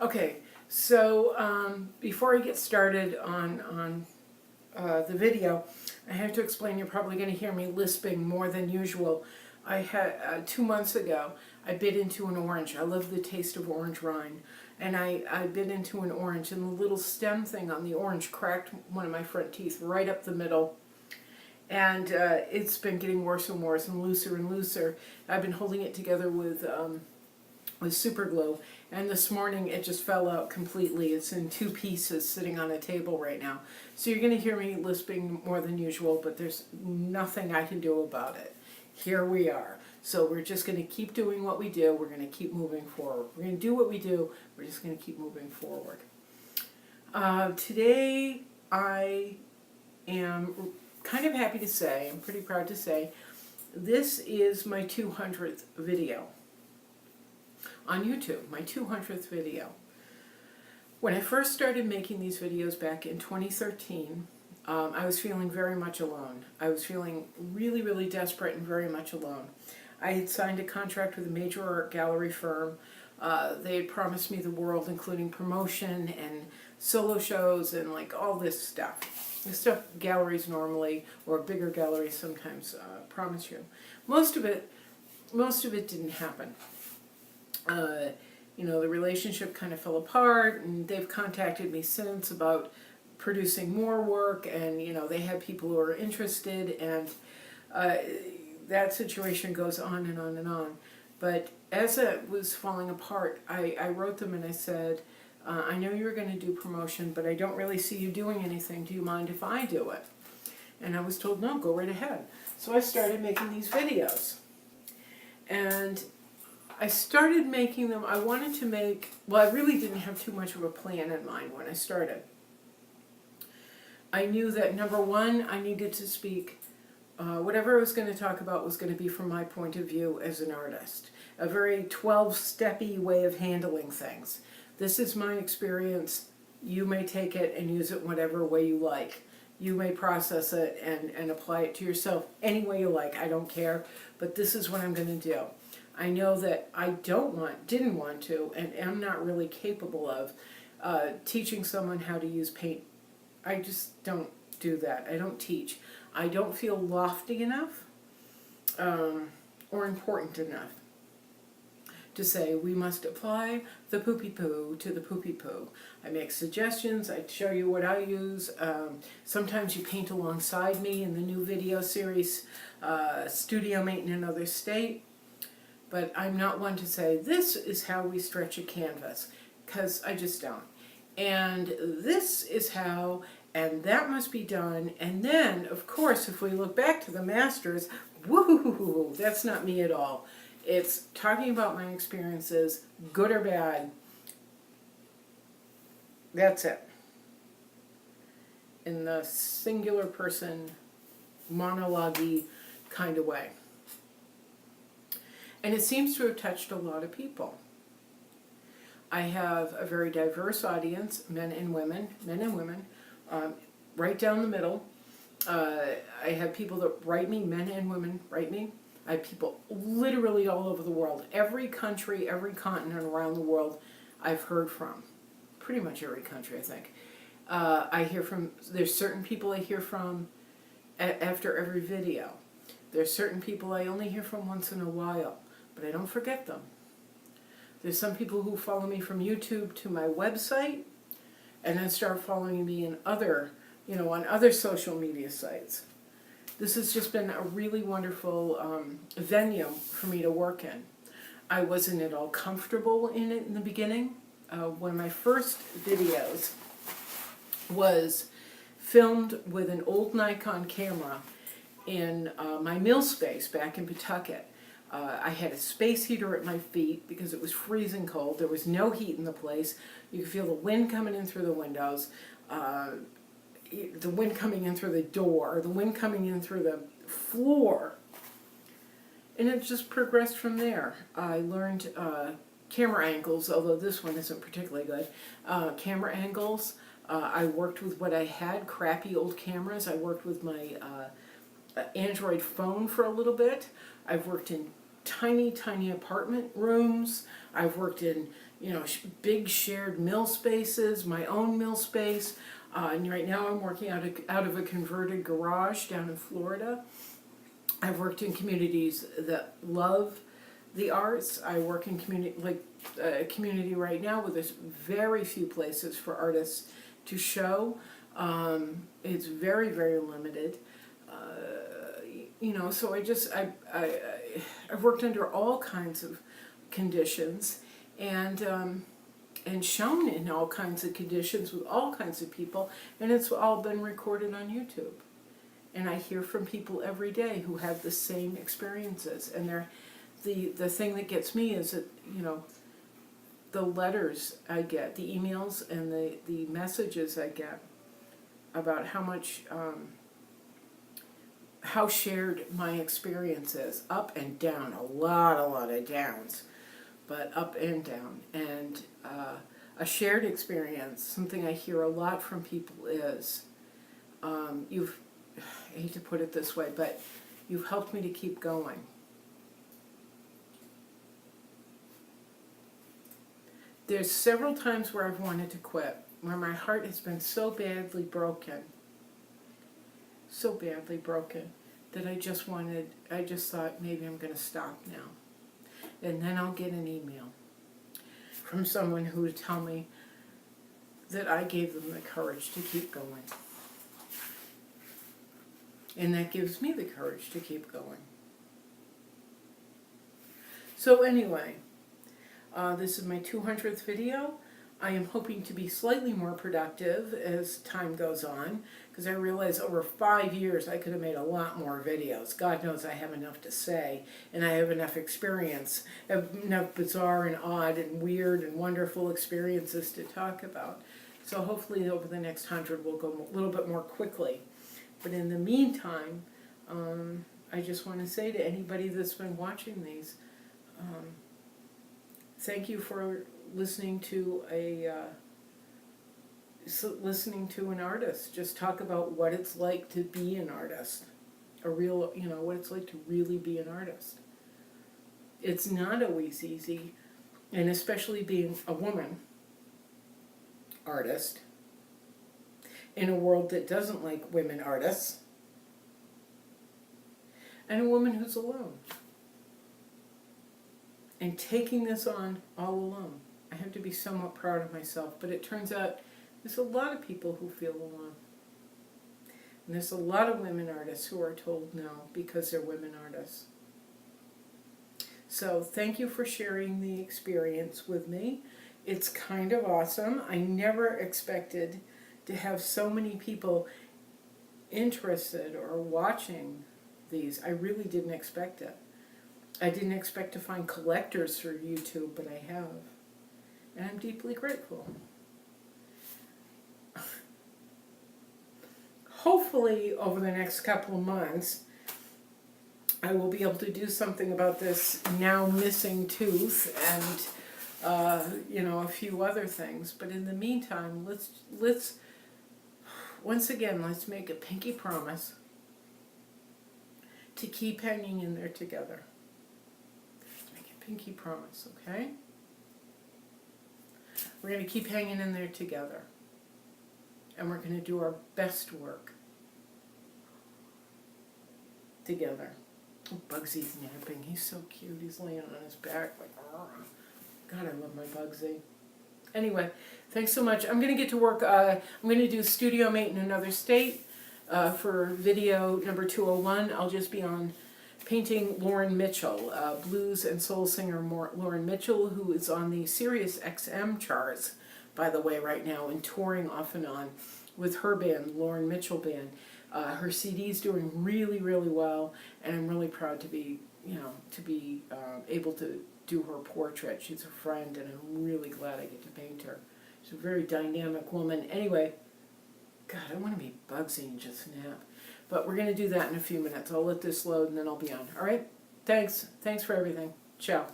Okay, so before I get started on the video, I have to explain. You're probably going to hear me lisping more than usual. I had 2 months ago, I bit into an orange. I love the taste of orange rind, and I bit into an orange, and the little stem thing on the orange cracked one of my front teeth right up the middle. And it's been getting worse and worse and looser and looser. I've been holding it together with super glue, and this morning it just fell out completely. It's in two pieces sitting on a table right now. So you're going to hear me lisping more than usual, but there's nothing I can do about it. Here we are. So we're just going to keep doing what we do. We're going to keep moving forward. We're going to do what we do. We're just going to keep moving forward. Today I am kind of happy to say, I'm pretty proud to say, this is my 200th video on YouTube, my 200th video. When I first started making these videos back in 2013, I was feeling very much alone. I was feeling really, really desperate and very much alone. I had signed a contract with a major art gallery firm. They had promised me the world, including promotion and solo shows and like all this stuff. The stuff galleries normally, or bigger galleries sometimes, promise you. Most of it didn't happen. The relationship kind of fell apart, and they've contacted me since about producing more work, and they have people who are interested, and that situation goes on and on and on. But as it was falling apart, I wrote them and I said, I know you're going to do promotion, but I don't really see you doing anything. Do you mind if I do it? And I was told, no, go right ahead. So I started making these videos. And I started making them, I wanted to make, well, I really didn't have too much of a plan in mind when I started. I knew that, number one, I needed to speak, whatever I was going to talk about was going to be from my point of view as an artist. A very 12-steppy way of handling things. This is my experience. You may take it and use it whatever way you like. You may process it and apply it to yourself any way you like. I don't care. But this is what I'm going to do. I know that I didn't want to, and am not really capable of teaching someone how to use paint. I just don't do that. I don't teach. I don't feel lofty enough or important enough to say we must apply the poopy poo to the poopy poo. I make suggestions. I show you what I use. Sometimes you paint alongside me in the new video series, Studio Mate in Another State. But I'm not one to say, this is how we stretch a canvas, because I just don't. And this is how, and that must be done. And then, of course, if we look back to the masters, woo, that's not me at all. It's talking about my experiences, good or bad. That's it. In the singular person, monologue-y kind of way. And it seems to have touched a lot of people. I have a very diverse audience, men and women, right down the middle. I have people that write me, men and women write me. I have people literally all over the world. Every country, every continent around the world I've heard from. Pretty much every country, I think. There's certain people I hear from after every video. There's certain people I only hear from once in a while, but I don't forget them. There's some people who follow me from YouTube to my website, and then start following me in on other social media sites. This has just been a really wonderful venue for me to work in. I wasn't at all comfortable in it in the beginning. One of my first videos was filmed with an old Nikon camera in my mill space back in Pawtucket. I had a space heater at my feet because it was freezing cold. There was no heat in the place. You could feel the wind coming in through the windows, the wind coming in through the door, the wind coming in through the floor. And it just progressed from there. I learned camera angles, although this one isn't particularly good. Camera angles. I worked with what I had, crappy old cameras. I worked with my Android phone for a little bit. I've worked in tiny, tiny apartment rooms. I've worked in, big shared mill spaces, my own mill space. And right now I'm working out of a converted garage down in Florida. I've worked in communities that love the arts. I work in a community right now where there's very few places for artists to show. It's very, very limited. So I've worked under all kinds of conditions and shown in all kinds of conditions with all kinds of people, and it's all been recorded on YouTube. And I hear from people every day who have the same experiences, and the thing that gets me is that, the letters I get, the emails and the messages I get about how shared my experience is, up and down, a lot of downs, but up and down. And a shared experience, something I hear a lot from people is, I hate to put it this way, but you've helped me to keep going. There's several times where I've wanted to quit, where my heart has been so badly broken, that I just thought maybe I'm going to stop now. And then I'll get an email from someone who would tell me that I gave them the courage to keep going. And that gives me the courage to keep going. So anyway, this is my 200th video. I am hoping to be slightly more productive as time goes on, because I realize over 5 years I could have made a lot more videos. God knows I have enough to say, and I have enough experience, enough bizarre and odd and weird and wonderful experiences to talk about. So hopefully over the next 100 we'll go a little bit more quickly. But in the meantime, I just want to say to anybody that's been watching these, thank you for listening to an artist just talk about what it's like to be an artist, what it's like to really be an artist. It's not always easy, and especially being a woman artist in a world that doesn't like women artists, and a woman who's alone. And taking this on all alone. I have to be somewhat proud of myself, but it turns out there's a lot of people who feel alone. And there's a lot of women artists who are told no because they're women artists. So thank you for sharing the experience with me. It's kind of awesome. I never expected to have so many people interested or watching these. I really didn't expect it. I didn't expect to find collectors for YouTube, but I have. And I'm deeply grateful. Hopefully, over the next couple of months, I will be able to do something about this now missing tooth and, a few other things. But in the meantime, let's once again, let's make a pinky promise to keep hanging in there together. Pinky promise, okay? We're going to keep hanging in there together. And we're going to do our best work together. Oh, Bugsy's napping. He's so cute. He's laying on his back like, God, I love my Bugsy. Anyway, thanks so much. I'm going to get to work. I'm going to do Studio Mate in another state for video number 201. I'll just be on painting Lauren Mitchell, blues and soul singer Lauren Mitchell, who is on the Sirius XM charts, by the way, right now, and touring off and on with her band, Lauren Mitchell Band. Her CD's doing really, really well, and I'm really proud to be, able to do her portrait. She's a friend, and I'm really glad I get to paint her. She's a very dynamic woman. Anyway, God, I want to be Bugsy and just nap. But we're going to do that in a few minutes. I'll let this load and then I'll be on. All right? Thanks. Thanks for everything. Ciao.